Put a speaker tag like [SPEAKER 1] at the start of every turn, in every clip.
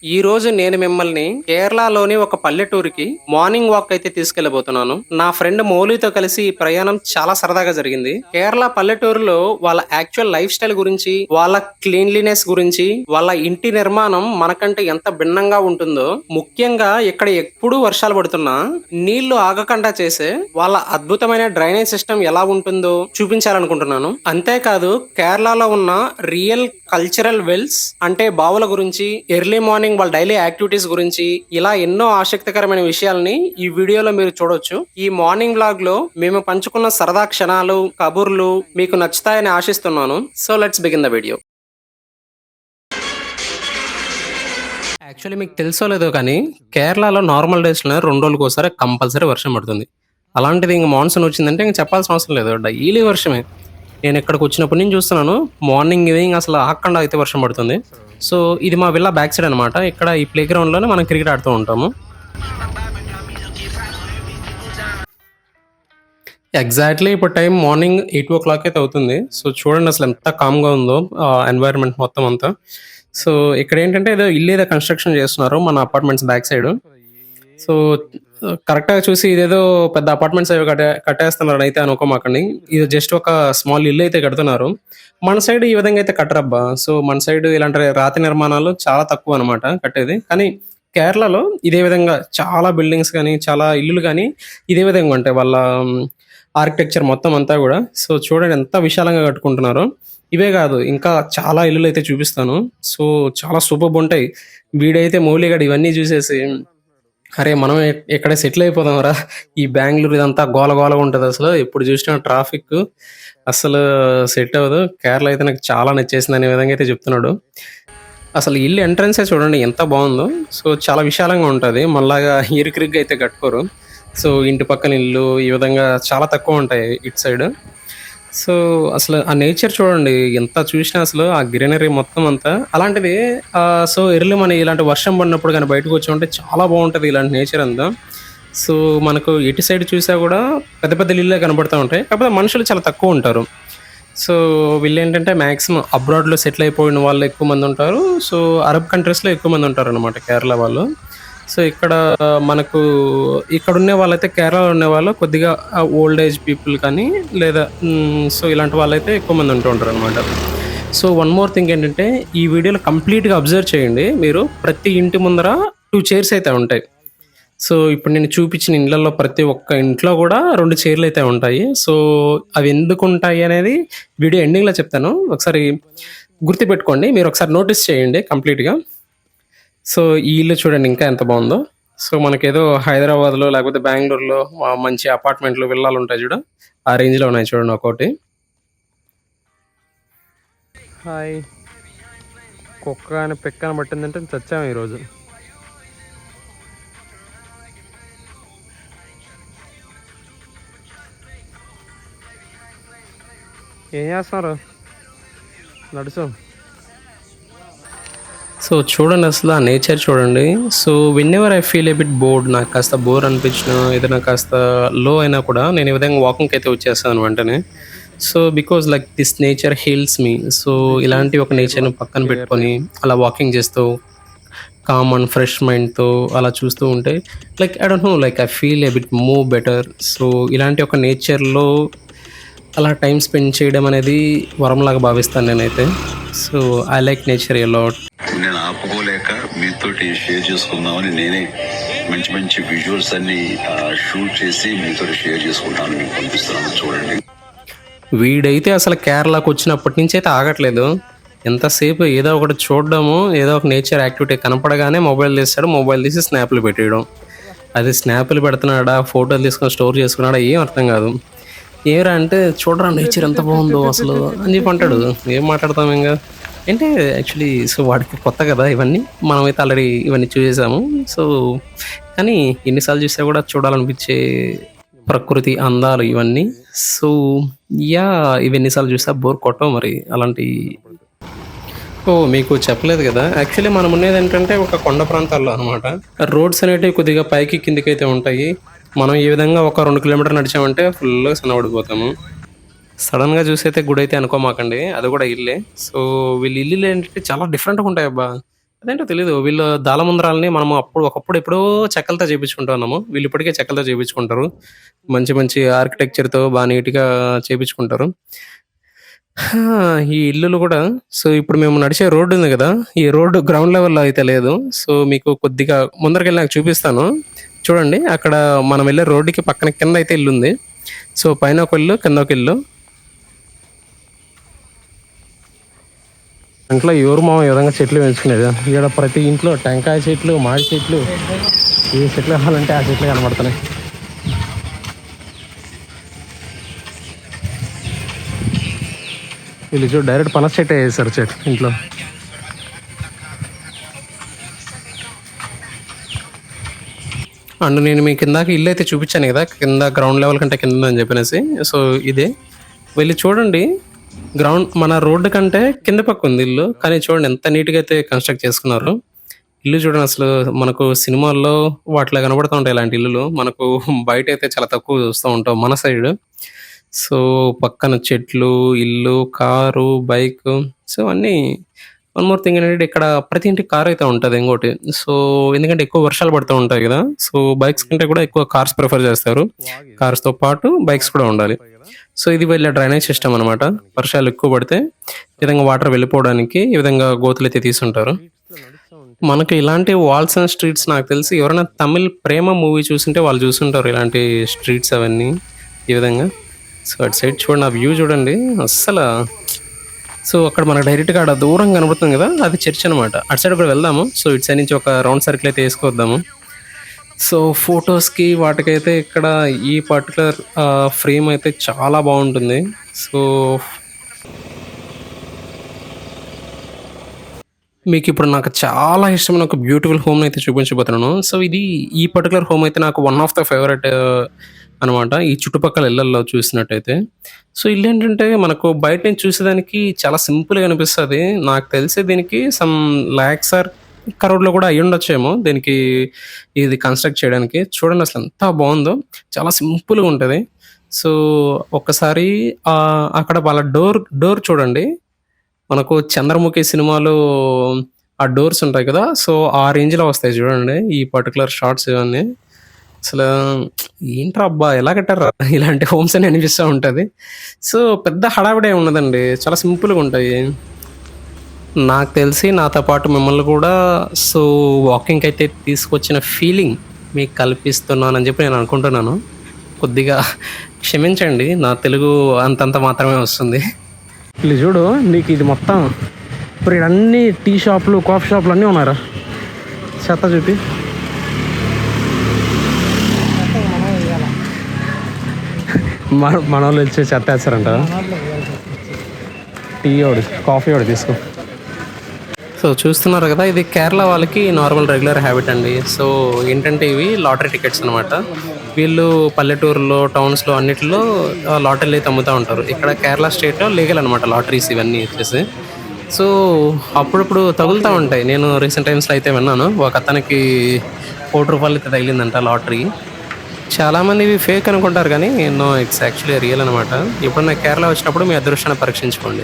[SPEAKER 1] ఈ రోజు నేను మిమ్మల్ని కేరళలోని ఒక పల్లెటూరికి మార్నింగ్ వాక్ అయితే తీసుకెళ్లబోతున్నాను. నా ఫ్రెండ్ మౌలితో కలిసి ఈ ప్రయాణం చాలా సరదాగా జరిగింది. కేరళ పల్లెటూరులో వాళ్ళ యాక్చువల్ లైఫ్ స్టైల్ గురించి, వాళ్ళ క్లీన్లీనెస్ గురించి, వాళ్ళ ఇంటి నిర్మాణం మనకంటే ఎంత భిన్నంగా ఉంటుందో, ముఖ్యంగా ఇక్కడ ఎప్పుడూ వర్షాలు పడుతున్నా నీళ్లు ఆగకుండా చేసే వాళ్ళ అద్భుతమైన డ్రైనేజ్ సిస్టమ్ ఎలా ఉంటుందో చూపించాలనుకుంటున్నాను. అంతేకాదు కేరళలో ఉన్న రియల్ కల్చరల్ వెల్స్ అంటే బావుల గురించి, ఎర్లీ మార్నింగ్ వాళ్ళ డైలీ యాక్టివిటీస్ గురించి, ఇలా ఎన్నో ఆసక్తికరమైన విషయాల్ని ఈ వీడియోలో మీరు చూడొచ్చు. ఈ మార్నింగ్ వ్లాగ్ లో మేము పంచుకున్న సరదా క్షణాలు, కబుర్లు మీకు నచ్చుతాయని ఆశిస్తున్నాను. So let's begin the video. Actually మీకు తెలుసో లేదో కానీ కేరళలో నార్మల్ డేస్లో 2 రోజులకు ఒకసారి కంపల్సరీ వర్షం పడుతుంది. అలాంటిది ఇంక మాన్సూన్ వచ్చిందంటే ఇంక చెప్పాల్సిన అవసరం లేదు, డైలీ వర్షమే. నేను ఇక్కడికి వచ్చినప్పటి నుంచి చూస్తున్నాను, మార్నింగ్ ఈవినింగ్ అసలు ఆగకుండా అయితే వర్షం పడుతుంది. సో ఇది మా విల్లా బ్యాక్ సైడ్ అనమాట. ఇక్కడ ఈ ప్లే గ్రౌండ్లోనే మనం క్రికెట్ ఆడుతూ ఉంటాము. ఎగ్జాక్ట్లీ ఇప్పుడు టైం మార్నింగ్ 8 o'clock అయితే అవుతుంది. సో చూడండి అసలు ఎంత కామ్గా ఉందో ఎన్వైరన్మెంట్ మొత్తం అంతా. సో ఇక్కడ ఏంటంటే ఏదో ఇల్లు ఏదో కన్స్ట్రక్షన్ చేస్తున్నారు మన అపార్ట్మెంట్స్ బ్యాక్ సైడ్. సో కరెక్ట్గా చూసి ఇదేదో పెద్ద అపార్ట్మెంట్స్ అవి కట్టేస్తున్నారు అయితే అనుకోమాకండి. ఇది జస్ట్ ఒక స్మాల్ ఇల్లు అయితే కడుతున్నారు. మన సైడ్ ఈ విధంగా అయితే కట్టరబ్బా. సో మన సైడ్ ఇలాంటి రాతి నిర్మాణాలు చాలా తక్కువ అనమాట కట్టేది. కానీ కేరళలో ఇదే విధంగా చాలా బిల్డింగ్స్ కానీ, చాలా ఇల్లులు కానీ ఇదే విధంగా ఉంటాయి వాళ్ళ ఆర్కిటెక్చర్ మొత్తం అంతా కూడా. సో చూడండి ఎంత విశాలంగా కట్టుకుంటున్నారో. ఇవే కాదు, ఇంకా చాలా ఇల్లులు అయితే చూపిస్తాను. సో చాలా సూపర్ ఉంటాయి. వీడైతే మౌలిగాడు ఇవన్నీ చూసేసి, అరే మనం ఎక్కడ సెటిల్ అయిపోదాం రా, ఈ బెంగళూరు ఇదంతా గోల గోలగా ఉంటుంది, అసలు ఎప్పుడు చూసినా ట్రాఫిక్, అసలు సెట్ అవ్వదు. కేరళ అయితే నాకు చాలా నచ్చేసింది అనే విధంగా అయితే చెప్తున్నాడు. అసలు ఇల్లు ఎంట్రన్సే చూడండి ఎంత బాగుందో. సో చాలా విశాలంగా ఉంటుంది, మళ్ళాగా ఇరుకిరుగ్గా అయితే కట్టుకోరు. సో ఇంటి పక్కన ఇల్లు ఈ విధంగా చాలా తక్కువ ఉంటాయి ఇటు సైడ్. సో అసలు ఆ నేచర్ చూడండి ఎంత చూసినా, అసలు ఆ గ్రీనరీ మొత్తం అంతా అలాంటిది. సో ఎర్లీ మన ఇలాంటి వర్షం పడినప్పుడు కానీ బయటకు వచ్చి ఉంటే చాలా బాగుంటుంది ఇలాంటి నేచర్ అంతా. సో మనకు ఎటు సైడ్ చూసా కూడా పెద్ద పెద్ద ఇళ్ళే కనబడుతూ ఉంటాయి, కాకపోతే మనుషులు చాలా తక్కువ ఉంటారు. సో వీళ్ళు ఏంటంటే మ్యాక్సిమం అబ్రాడ్లో సెటిల్ అయిపోయిన వాళ్ళు ఎక్కువ మంది ఉంటారు. సో అరబ్ కంట్రీస్లో ఎక్కువ మంది ఉంటారు అనమాట కేరళ వాళ్ళు. సో ఇక్కడ మనకు ఇక్కడ ఉండే వాళ్ళైతే, కేరళలో ఉండే వాళ్ళు కొద్దిగా ఓల్డ్ ఏజ్ పీపుల్ కానీ, లేదా సో ఇలాంటి వాళ్ళైతే ఎక్కువ మంది ఉంటూ ఉంటారు అనమాట. సో వన్ మోర్ థింగ్ ఏంటంటే, ఈ వీడియోలో కంప్లీట్గా అబ్జర్వ్ చేయండి మీరు. ప్రతి ఇంటి ముందర 2 చైర్స్ అయితే ఉంటాయి. సో ఇప్పుడు నేను చూపించిన ఇళ్ళల్లో ప్రతి ఒక్క ఇంట్లో కూడా 2 చైర్లు అయితే ఉంటాయి. సో అవి ఎందుకు ఉంటాయి అనేది వీడియో ఎండింగ్లో చెప్తాను, ఒకసారి గుర్తుపెట్టుకోండి. మీరు ఒకసారి నోటీస్ చేయండి కంప్లీట్గా. సో ఈ ఇల్లు చూడండి ఇంకా ఎంత బాగుందో. సో మనకేదో హైదరాబాద్లో లేకపోతే బెంగళూరులో మంచి అపార్ట్మెంట్లు, విల్లాలు ఉంటాయి చూడ, ఆ రేంజ్లో ఉన్నాయి చూడండి ఒక్కోటి. హాయ్, కుక్క అని పెక్కన పట్టిందంటే చచ్చాము ఈరోజు. ఏం చేస్తున్నారు, నడుసాం. సో చూడండి అసలు ఆ నేచర్ చూడండి. So when ever I feel A bit board, నాకు కాస్త బోర్ అనిపించిన, ఏదైనా కాస్త లో అయినా కూడా నేను ఈ విధంగా వాకింగ్కి అయితే వచ్చేస్తాను వెంటనే. So because like this nature heels me. So ఇలాంటి ఒక నేచర్ని పక్కన పెట్టుకొని అలా వాకింగ్ చేస్తూ కామ్ అండ్ ఫ్రెష్ మైండ్తో అలా చూస్తూ ఉంటే, like I don't know, like I feel A bit move better. So ఇలాంటి ఒక నేచర్లో అలా టైం స్పెండ్ చేయడం అనేది వరంలాగా భావిస్తాను నేనైతే. So I like nature a lot.
[SPEAKER 2] నేను ఆపుకోలేక మీతోటి షేర్ చేసుకుందామని నేనే మంచి మంచి విజువల్స్ అన్ని షూట్ చేసి మీతో షేర్ చేసుకుంటాను, మీకు పంపిస్తున్నాను చూడండి.
[SPEAKER 1] వీడైతే అసలు కేరళకు వచ్చినప్పటి నుంచి అయితే ఆగట్లేదు. ఎంతసేపు ఏదో ఒకటి చూడడము, ఏదో ఒక నేచర్ యాక్టివిటీ కనపడగానే మొబైల్ తీస్తాడు, మొబైల్ తీసి స్నాప్లు పెట్టేయడం. అది స్నాప్లు పెడుతున్నాడా, ఫోటోలు తీసుకొని స్టోర్ చేసుకున్నాడా ఏం అర్థం కాదు. ఏరా అంటే చూడరా నేచర్ ఎంత బాగుందో అసలు అని చెప్పి అంటాడు. ఏం మాట్లాడతాం ఇంకా అంటే యాక్చువల్లీ సో వాడికి కొత్త కదా ఇవన్నీ, మనమైతే ఆల్రెడీ ఇవన్నీ చూసేసాము. సో కానీ ఎన్నిసార్లు చూసినా కూడా చూడాలనిపించే ప్రకృతి అందాలు ఇవన్నీ. సో యా, ఇవి ఎన్నిసార్లు చూసా బోర్ కొట్టవు మరి అలాంటి. ఓ మీకు చెప్పలేదు కదా, యాక్చువల్లీ మనం ఉన్నది ఏంటంటే ఒక కొండ ప్రాంతాల్లో అనమాట. రోడ్స్ అనేటివి కొద్దిగా పైకి కిందికి అయితే ఉంటాయి. మనం ఈ విధంగా ఒక 2 కిలోమీటర్లు నడిచామంటే ఫుల్గా సన్నబడిపోతాము. సడన్గా చూసి అయితే గుడి అయితే అనుకోమాకండి, అది కూడా ఇల్లే. సో వీళ్ళు ఇల్లు ఏంటంటే చాలా డిఫరెంట్గా ఉంటాయి అబ్బా. అదేంటో తెలీదు. వీళ్ళు దాలముందరాలని మనము ఒకప్పుడు ఎప్పుడో చెక్కలతో చేపించుకుంటా ఉన్నాము. వీళ్ళు ఇప్పటికే చెక్కలతో చేపించుకుంటారు. మంచి మంచి ఆర్కిటెక్చర్‌తో నీట్‌గా చేపించుకుంటారు. హా! ఈ ఇల్లులు గూడా ఇప్పుడు మేము నడిచే రోడ్డుంది గదా! ఈ రోడ్డు గ్రౌండ్ లెవెల్‌లో అయితే లేదు. మీకు కొద్దిగా ముందరికెళ్ళి నాకు చూపిస్తాను. చూడండి అక్కడ మనం వెళ్ళే రోడ్డుకి పక్కన కిందయితే ఇల్లుంది. పైన ఒక ఇల్లు, కింద ఒక ఇల్లు. ఇంట్లో ఎవరు మామ ఈ విధంగా చెట్లు పెంచుకునేది? ఈడ ప్రతి ఇంట్లో టెంకాయ చెట్లు, మామిడి చెట్లు, ఏ చెట్లు కావాలంటే ఆ చెట్లు కనబడుతున్నాయి. వీళ్ళు చూడు డైరెక్ట్ పనస చెట్టే వేసారు ఇంట్లో. అండ్ నేను మీకు ఇందాక ఇల్లు అయితే చూపించాను కదా, కింద గ్రౌండ్ లెవెల్ కంటే కింద అని చెప్పనేసి. ఇదే వెళ్ళి చూడండి. మన రోడ్డు కంటే కింద పక్క ఉంది ఇల్లు, కానీ చూడండి ఎంత నీట్గా అయితే కన్స్ట్రక్ట్ చేసుకున్నారు. ఇల్లు చూడండి, అసలు మనకు సినిమాల్లో వాటిలో కనబడుతూ ఉంటాయి ఇలాంటి ఇల్లులు. మనకు బయట అయితే చాలా తక్కువ చూస్తూ ఉంటాం మన సైడ్. పక్కన చెట్లు, ఇల్లు, కారు, బైక్. అన్నీ వన్ మోర్ థింగ్ ఏంటంటే ఇక్కడ ప్రతి ఇంటికి కార్ అయితే ఉంటుంది ఇంకోటి. ఎందుకంటే ఎక్కువ వర్షాలు పడుతూ ఉంటాయి కదా, బైక్స్ కంటే కూడా ఎక్కువ కార్స్ ప్రిఫర్ చేస్తారు. కార్స్తో పాటు బైక్స్ కూడా ఉండాలి. ఇది వీళ్ళ డ్రైనేజ్ సిస్టమ్ అనమాట. వర్షాలు ఎక్కువ పడితే ఈ విధంగా వాటర్ వెళ్ళిపోవడానికి ఈ విధంగా గోతులు అయితే తీసుంటారు. మనకి ఇలాంటి వాల్స్ అండ్ స్ట్రీట్స్ నాకు తెలిసి ఎవరైనా తమిళ్ ప్రేమ మూవీ చూసింటే వాళ్ళు చూసుంటారు ఇలాంటి స్ట్రీట్స్ అవన్నీ ఈ విధంగా. అటు సైడ్ చూడండి, ఆ వ్యూ చూడండి అస్సలు. అక్కడ మనకు డైరెక్ట్గా అక్కడ దూరం కనబడుతుంది కదా, అది చర్చ్ అనమాట. అటు సైడ్ కూడా వెళ్దాము. ఇటు సైడ్ నుంచి ఒక రౌండ్ సర్కిల్ అయితే వేసుకొద్దాము. ఫొటోస్కి వాటికైతే ఇక్కడ ఈ పర్టికులర్ ఫ్రేమ్ అయితే చాలా బాగుంటుంది. మీకు ఇప్పుడు నాకు చాలా ఇష్టమైన ఒక బ్యూటిఫుల్ హోమ్ అయితే చూపించబోతున్నాను. ఇది ఈ పర్టికులర్ హోమ్ అయితే నాకు వన్ ఆఫ్ ద ఫేవరెట్ అనమాట. ఈ చుట్టుపక్కల ఇళ్లల్లో చూసినట్టయితే. ఇల్లు ఏంటంటే మనకు బయట నుంచి చూసేదానికి చాలా సింపుల్గా అనిపిస్తుంది. నాకు తెలిసి దీనికి సమ్ ల్యాక్స్ ఆర్ కరోడ్లో కూడా అయ్యి ఉండొచ్చేమో దీనికి ఇది కన్స్ట్రక్ట్ చేయడానికి. చూడండి అసలు ఎంత బాగుందో, చాలా సింపుల్గా ఉంటుంది. ఒక్కసారి అక్కడ వాళ్ళ డోర్ చూడండి. మనకు 'చంద్రముఖి' సినిమాలో ఆ డోర్స్ ఉంటాయి కదా, ఆ రేంజ్‌లో వస్తాయి చూడండి ఈ పర్టిక్యులర్ షాట్స్ ఇవన్నీ. అసలు ఏంట్రా అబ్బా! ఎలా కట్టార్రా ఇలాంటి హోమ్స్ అని అనిపిస్తా ఉంటది. పెద్ద హడావిడి ఏమి ఉండదండి. చాలా సింపుల్‌గా ఉంటాయి. నాకు తెలిసి నాతో పాటు మిమ్మల్ని కూడా వాకింగ్‌కి అయితే తీసుకొచ్చిన ఫీలింగ్ మీకు కల్పిస్తున్నానని చెప్పి నేను అనుకుంటున్నాను. కొద్దిగా క్షమించండి, నా తెలుగు అంతంత మాత్రమే వస్తుంది. ಇಲ್ಲಿ చూడు, నీకు ఇది మొత్తం ఇప్పుడు ఇక్కడ అన్ని టీ షాపులు, కాఫీ షాపులు అన్నీ ఉన్నారా? చెత్త చూపి. మన వాళ్ళు వచ్చి చెత్త వేస్తారంట. టీ ఒకటి, కాఫీ ఒకటి తీసుకో. చూస్తున్నారు కదా, ఇది కేరళ వాళ్ళకి నార్మల్ రెగ్యులర్ హ్యాబిట్ అండి. ఏంటంటే ఇవి లాటరీ టికెట్స్ అనమాట. వీళ్ళు పల్లెటూరులో, టౌన్స్లో అన్నిటిలో లాటరీలు అయితే అమ్ముతూ ఉంటారు. ఇక్కడ కేరళ స్టేట్లో లీగల్ అనమాట లాటరీస్ ఇవన్నీ వచ్చేసి. అప్పుడప్పుడు తగులుతూ ఉంటాయి. నేను రీసెంట్ టైమ్స్లో అయితే విన్నాను, ఒక అతనికి ₹1,00,00,000 అయితే తగిలిందంట లాటరీ. చాలామంది ఇవి ఫేక్ అనుకుంటారు, కానీ నో, ఇట్స్ యాక్చువల్లీ రియల్ అనమాట. ఎప్పుడన్నా కేరళ వచ్చినప్పుడు మీ అదృష్టాన్ని పరీక్షించుకోండి.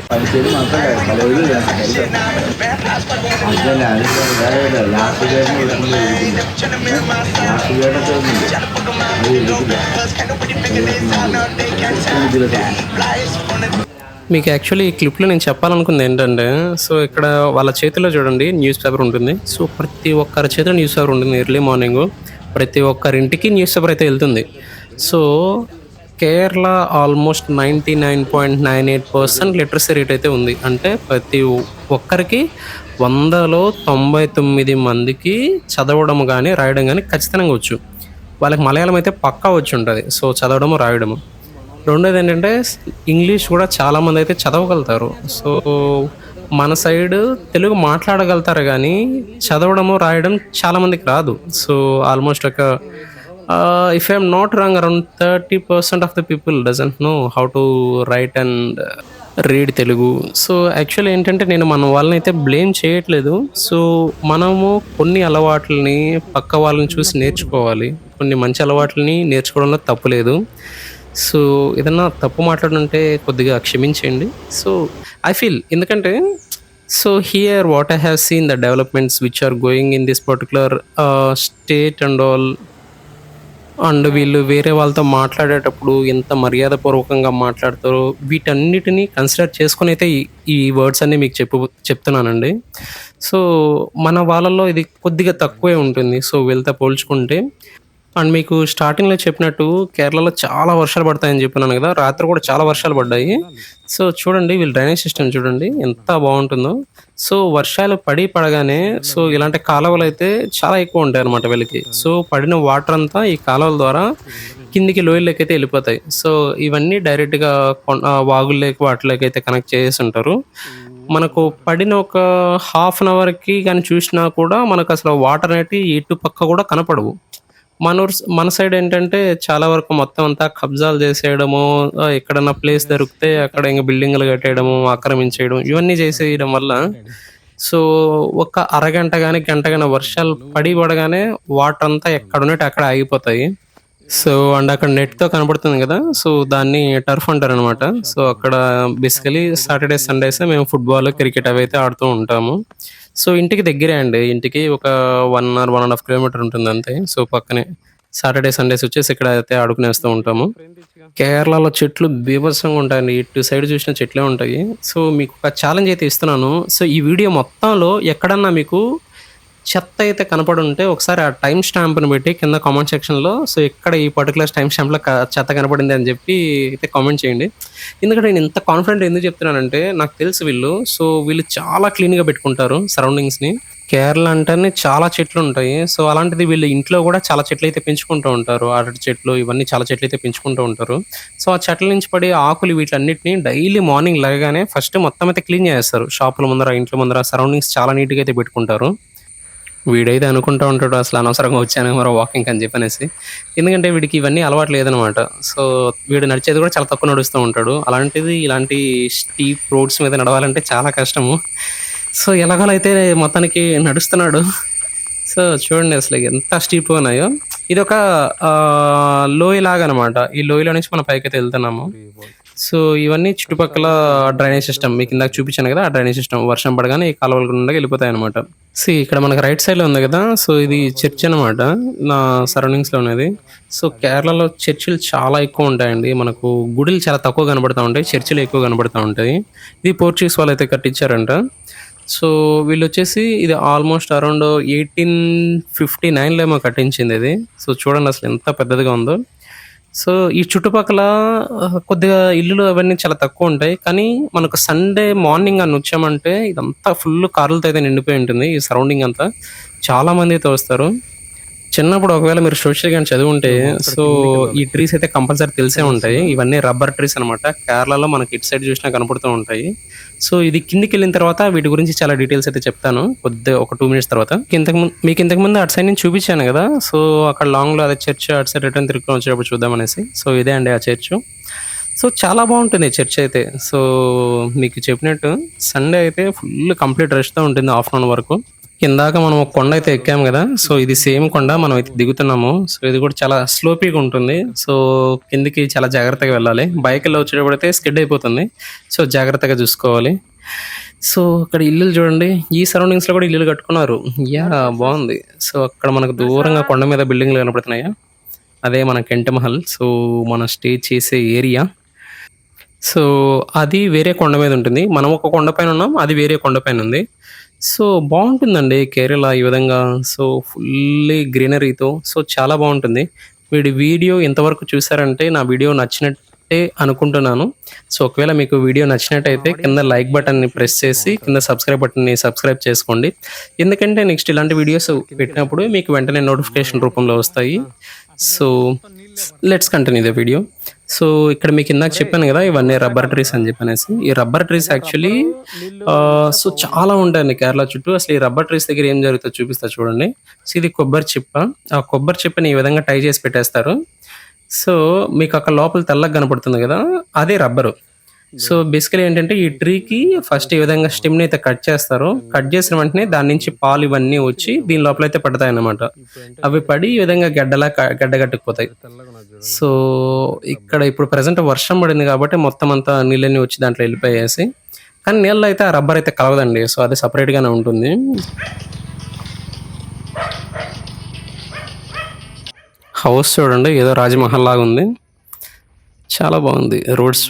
[SPEAKER 1] మీకు యాక్చువల్లీ ఈ క్లిప్లో నేను చెప్పాలనుకుంది ఏంటంటే, ఇక్కడ వాళ్ళ చేతిలో చూడండి న్యూస్ పేపర్ ఉంటుంది. ప్రతి ఒక్కరి చేతిలో న్యూస్ పేపర్ ఉంటుంది. ఎర్లీ మార్నింగ్ ప్రతి ఒక్కరింటికి న్యూస్ పేపర్ అయితే వెళ్తుంది. కేరళ ఆల్మోస్ట్ 99.98% లిటరసీ రేట్ అయితే ఉంది. అంటే ప్రతి ఒక్కరికి 100లో 99 మందికి చదవడం కానీ రాయడం కానీ ఖచ్చితంగా వచ్చు. వాళ్ళకి మలయాళం అయితే పక్కా వచ్చి ఉంటుంది. చదవడము, రాయడము. రెండోది ఏంటంటే ఇంగ్లీష్ కూడా చాలామంది అయితే చదవగలుగుతారు. మన సైడ్ తెలుగు మాట్లాడగలుగుతారు, కానీ చదవడము, రాయడం చాలామందికి రాదు. ఆల్మోస్ట్ ఒక if I'm not wrong, around 30% of the people doesn't know how to right and read Telugu. Actually ఏంటంటే నేను మన వాళ్ళని అయితే బ్లేమ్ చేయట్లేదు. మనము కొన్ని అలవాట్లని పక్క వాళ్ళని చూసి నేర్చుకోవాలి. కొన్ని మంచి అలవాట్లని నేర్చుకోవడంలో తప్పు లేదు. ఏదన్నా తప్పు మాట్లాడుంటే కొద్దిగా క్షమించండి. ఐ ఫీల్, ఎందుకంటే So here what I have seen the developments which are going in this particular state and all, and వీళ్ళు వేరే వాళ్ళతో మాట్లాడేటప్పుడు ఎంత మర్యాదపూర్వకంగా మాట్లాడతారో వీటన్నిటిని కన్సిడర్ చేసుకొని అయితే ఈ వర్డ్స్ అన్ని మీకు చెప్తున్నానండి. సో మన వాళ్ళలో ఇది కొద్దిగా తక్కువే ఉంటుంది. సో వీళ్ళతో పోల్చుకుంటే అండ్ మీకు స్టార్టింగ్‌లో చెప్పినట్టు కేరళలో చాలా వర్షాలు పడతాయని చెప్పినాను గదా! రాత్రి కూడా చాలా వర్షాలు పడ్డాయి. సో చూడండి వీళ్ళ డ్రైనేజ్ సిస్టమ్ చూడండి ఎంత బావుంటుందో. సో వర్షాలు పడగానే సో ఇలాంటి కాలువలైతే చాలా ఎక్కువుంటాయన్నమాట వీళ్ళకి. సో పడిన వాటర్ అంతా ఈ కాలువల ద్వారా కిందికి లోయల్లోకైతే ఎళ్ళిపోతాయి. సో ఇవన్నీ డైరెక్ట్‌గా వాగుల్లోకి వాటిలోకైతే కనెక్ట్ చేసేసుంటారు. మనకు పడిన ఒక హాఫ్ అన్ అవర్‌కి గాని చూసినా కూడా మనకసలు వాటర్ అనేటియి ఎటు పక్క కూడా కనపడవు. మన సైడ్ ఏంటంటే చాలా వరకు మొత్తం అంతా కబ్జాలు చేసేయడము, ఎక్కడన్నా ప్లేస్ దొరికితే అక్కడ ఇంక బిల్డింగులు కట్టేయడము, ఆక్రమించేయడం ఇవన్నీ చేసేయడం వల్ల సో ఒక అరగంట గాని, గంట గాని వర్షాలు పడగానే వాటర్ అంతా ఎక్కడున్నట్టు అక్కడ ఆగిపోతాయి. సో అండ్ అక్కడ నెట్‌తో కనపడుతుంది గదా! సో దాన్ని టర్ఫ్ అంటారనమాట. సో అక్కడ బేసికలీ సాటర్‌డే, సండేస్ మేము ఫుట్‌బాల్, క్రికెట్ అవైతే ఆడుతూ ఉంటాము. సో ఇంటికి దగ్గరే అండి. ఇంటికి ఒక 1 ఆర్ 1 ½ కిలోమీటర్ ఉంటుంది అంతే. సో పక్కనే. సాటర్‌డే, సండేస్ వచ్చేసి ఇక్కడ అయితే ఆడుకునేస్తూ ఉంటాము. కేరళలో చెట్లు బీభత్సంగా ఉంటాయండి. ఇటు సైడ్ చూసినా చెట్లే ఉంటాయి. సో మీకు ఒక ఛాలెంజ్ అయితే ఇస్తున్నాను. సో ఈ వీడియో మొత్తంలో ఎక్కడన్నా మీకు చెత్త అయితే కనపడుంటే ఒకసారి ఆ టైమ్ స్టాంప్‌ని పెట్టి కింద కామెంట్ సెక్షన్‌లో సో ఎక్కడ ఈ పర్టిక్యులర్ టైమ్ స్టాంప్‌లో చెత్త కనపడింది అని చెప్పి అయితే కామెంట్ చేయండి. ఎందుకంటే నేను ఇంత కాన్ఫిడెంట్ ఎందుకు చెప్తున్నానంటే నాకు తెలుసు సో వీళ్ళు చాలా క్లీన్‌గా పెట్టుకుంటారు సరౌండింగ్స్‌ని. కేరళ అంటేనే చాలా చెట్లుంటాయి. సో అలాంటిది వీళ్ళు ఇంట్లో కూడా చాలా చెట్లయితే పెంచుకుంటూ ఉంటారు. అరటి చెట్లు ఇవన్నీ చాలా చెట్లయితే పెంచుకుంటూ ఉంటారు. సో ఆ చెట్ల నుంచి పడే ఆకులు వీటన్నిటిని డైలీ మార్నింగ్ లెగగానే ఫస్ట్ మొత్తం అయితే క్లీన్ చేసేస్తారు. షాపుల ముందర, ఇంట్ల ముందర సరౌండింగ్స్ చాలా నీట్‌గా అయితే పెట్టుకుంటారు. వీడైతే అనుకుంటా ఉంటాడు అసలు అనవసరంగా వచ్చానేమోరా వాకింగ్‌కి అని చెప్పనేసి. ఎందుకంటే వీడికి ఇవన్నీ అలవాటు లేదనమాట. సో వీడు నడిచేది కూడా చాలా తక్కువ నడుస్తూ ఉంటాడు. అలాంటిది ఇలాంటి స్టీప్ రోడ్స్ మీద నడవాలంటే చాలా కష్టము. సో ఎలాగోలా అయితే మొత్తానికి నడుస్తున్నాడు. సో చూడండి అసలు ఎంత స్టీప్‌గా ఉన్నాయో. ఇదొక లోయలాగనమాట. ఈ లోయలో నుంచి మనం పైకైతే వెళ్తున్నాము. సో ఇవన్నీ చుట్టుపక్కల డ్రైనేజ్ సిస్టమ్ మీకు ఇందాక చూపించాను కదా! ఆ డ్రైనేజ్ సిస్టమ్ వర్షం పడగానే ఈ కాలువల గుండా వెళ్ళిపోతాయన్నమాట. ఇక్కడ మనకు రైట్ సైడ్‌లో ఉంది కదా! సో ఇది చర్చ్ అనమాట. నా సరౌండింగ్స్‌లో ఉన్నది. సో కేరళలో చర్చిలు చాలా ఎక్కువ ఉంటాయండి. మనకు గుడులు చాలా తక్కువ కనబడతా ఉంటాయి. చర్చిలు ఎక్కువ కనబడతా ఉంటాయి. ఇది పోర్చుగీస్ వాళ్ళైతే కట్టించారంట. సో వీళ్ళొచ్చేసి ఇది ఆల్మోస్ట్ అరౌండ్ 1859లో ఏమో కట్టించింది ఇది. సో చూడండి అసలు ఎంత పెద్దదిగా ఉందో. సో ఈ చుట్టుపక్కల కొద్దిగా ఇల్లులు అవన్నీ చాలా తక్కువ ఉంటాయి. కానీ మనకు సండే మార్నింగ్ అని వచ్చామంటే ఇదంతా ఫుల్ కార్లతో అయితే నిండిపోయి ఉంటుంది. ఈ సరౌండింగ్ అంతా చాలా మంది అయితే వస్తారు. చిన్నప్పుడు ఒకవేళ మీరు సోషల్ గాని చదివుంటే సో ఈ ట్రీస్ అయితే కంపల్సరీ తెలిసే ఉంటాయి. ఇవన్నీ రబ్బర్ ట్రీస్ అనమాట. కేరళలో మనకి ఇటు సైడ్ చూసినా కనపడుతూ ఉంటాయి. సో ఇది కిందికెళ్ళిన తర్వాత వీటి గురించి చాలా డీటెయిల్స్ అయితే చెప్తాను. కొద్దిగా ఒక 2 మినిట్స్ తర్వాత. మీకు ఇంతకుముందు అటు సైడ్ నుంచి చూపించాను కదా! సో అక్కడ లాంగ్‌లో అదే చర్చ్ అటు సైడ్ రిటర్న్ తిరుక్కొని వచ్చేటప్పుడు చూద్దామనేసి. సో ఇదే అండి ఆ చర్చు. సో చాలా బావుంటుంది చర్చ్ అయితే. సో మీకు చెప్పినట్టు సండే అయితే ఫుల్ కంప్లీట్ రష్‌తో ఉంటుంది ఆఫ్టర్‌నూన్ వరకు. ఇందాక మనం ఒక కొండ అయితే ఎక్కాము కదా! సో ఇది సేమ్ కొండ మనం అయితే దిగుతున్నాము. సో ఇది కూడా చాలా స్లోపీగా ఉంటుంది. సో కిందకి చాలా జాగ్రత్తగా వెళ్ళాలి. బైకుల్లో వచ్చేటప్పుడైతే స్కిడ్ అయిపోతుంది. సో జాగ్రత్తగా చూసుకోవాలి. సో అక్కడ ఇల్లులు చూడండి. ఈ సరౌండింగ్స్‌లో కూడా ఇల్లులు కట్టుకున్నారు. బావుంది. సో అక్కడ మనకు దూరంగా కొండ మీద బిల్డింగ్‌లు కనపడుతున్నాయా? అదే మన కెంట్ మహల్. సో మనం స్టే చేసే ఏరియా. సో అది వేరే కొండ మీద ఉంటుంది. మనం ఒక కొండ పైన ఉన్నాం. అది వేరే కొండ పైన ఉంది. సో బావుంటుందండి కేరళ ఈ విధంగా. సో ఫుల్లీ గ్రీనరీతో సో చాలా బావుంటుంది. వీడి వీడియో ఇంతవరకు చూసారంటే నా వీడియో నచ్చినట్టే అనుకుంటున్నాను. సో ఒకవేళ మీకు వీడియో నచ్చినట్టయితే కింద లైక్ బటన్‌ని ప్రెస్ చేసి కింద సబ్స్క్రైబ్ బటన్‌ని సబ్స్క్రైబ్ చేసుకోండి. ఎందుకంటే నెక్స్ట్ ఇలాంటి వీడియోస్ పెట్టినప్పుడు మీకు వెంటనే నోటిఫికేషన్ రూపంలో వస్తాయి. So let's continue the video. So ఇక్కడ మీకు ఇందాక చెప్పాను కదా! ఇవన్నీ రబ్బర్ ట్రీస్ అని చెప్పనేసి. ఈ రబ్బర్ ట్రీస్ యాక్చువల్లీ సో చాలా ఉంటాయండి కేరళ చుట్టూ. అసలు ఈ రబ్బర్ ట్రీస్ దగ్గర ఏం జరుగుతుందో చూపిస్తా చూడండి. సో ఇది కొబ్బరి చిప్ప. ఆ కొబ్బరి చిప్పని ఈ విధంగా టై చేసి పెట్టేస్తారు. సో మీకు అక్కడ లోపల తెల్లగా కనపడుతుంది కదా! అదే రబ్బరు. సో బేసికల్లీ ఏంటంటే ఈ ట్రీకి ఫస్ట్ ఈ విధంగా స్టెమ్‌ని అయితే కట్ చేస్తారు. కట్ చేసిన వెంటనే దాని నుంచి పాలు ఇవన్నీ వచ్చి దీని లోపలైతే పడతాయన్నమాట. అవి పడి ఈ విధంగా గడ్డ కట్టుకుపోతాయి. సో ఇక్కడ ఇప్పుడు ప్రెజెంట్ వర్షం పడింది కాబట్టి మొత్తం అంతా నీళ్ళన్నీ వచ్చి దాంట్లో వెళ్ళిపోయేసి కానీ నీళ్ళలో అయితే ఆ రబ్బర్ అయితే కలవదండి. సో అది సపరేట్గానే ఉంటుంది. హౌస్ చూడండి, ఏదో రాజమహల్ లాగా ఉంది. చాలా బాగుంది రోడ్స్.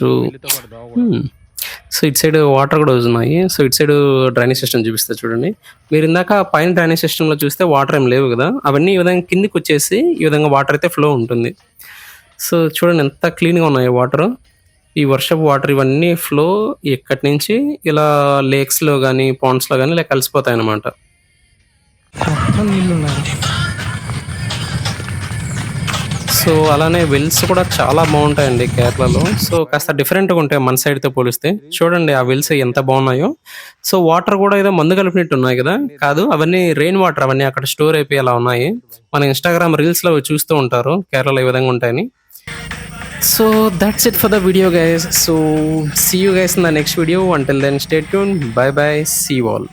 [SPEAKER 1] సో ఇటు సైడ్ వాటర్ కూడా ఉన్నాయి. సో ఇటు సైడ్ డ్రైనేజ్ సిస్టమ్ చూపిస్తా చూడండి. మీరు ఇందాక పైన డ్రైనేజ్ సిస్టంలో చూస్తే వాటర్ ఏం లేవు కదా, అవన్నీ ఈ విధంగా కిందికి వచ్చేసి ఈ విధంగా వాటర్ అయితే ఫ్లో ఉంటుంది. సో చూడండి ఎంత క్లీన్గా ఉన్నాయి వాటర్. ఈ వర్షపు వాటర్ ఇవన్నీ ఫ్లో ఇక్కడి నుంచి ఇలా లేక్స్లో కానీ పాండ్స్లో కానీ ఇలా కలిసిపోతాయి అన్నమాట.
[SPEAKER 3] మొత్తం నీళ్ళు ఉన్నాయి.
[SPEAKER 1] సో అలానే వెల్స్ కూడా చాలా బాగుంటాయండి కేరళలో. సో కాస్త డిఫరెంట్గా ఉంటాయి మన సైడ్తో పోలిస్తే. చూడండి ఆ వెల్స్ ఎంత బాగున్నాయో. సో వాటర్ కూడా ఏదో మందు కలిపినట్టు ఉన్నాయి కదా, కాదు అవన్నీ రెయిన్ వాటర్, అవన్నీ అక్కడ స్టోర్ అయిపోయి అలా ఉన్నాయి. మన ఇన్స్టాగ్రామ్ రీల్స్లో చూస్తూ ఉంటారు కేరళలో ఈ విధంగా ఉంటాయని. So that's it for the video guys. So see you guys in the next video. Until then, stay tuned. Bye bye. See you all.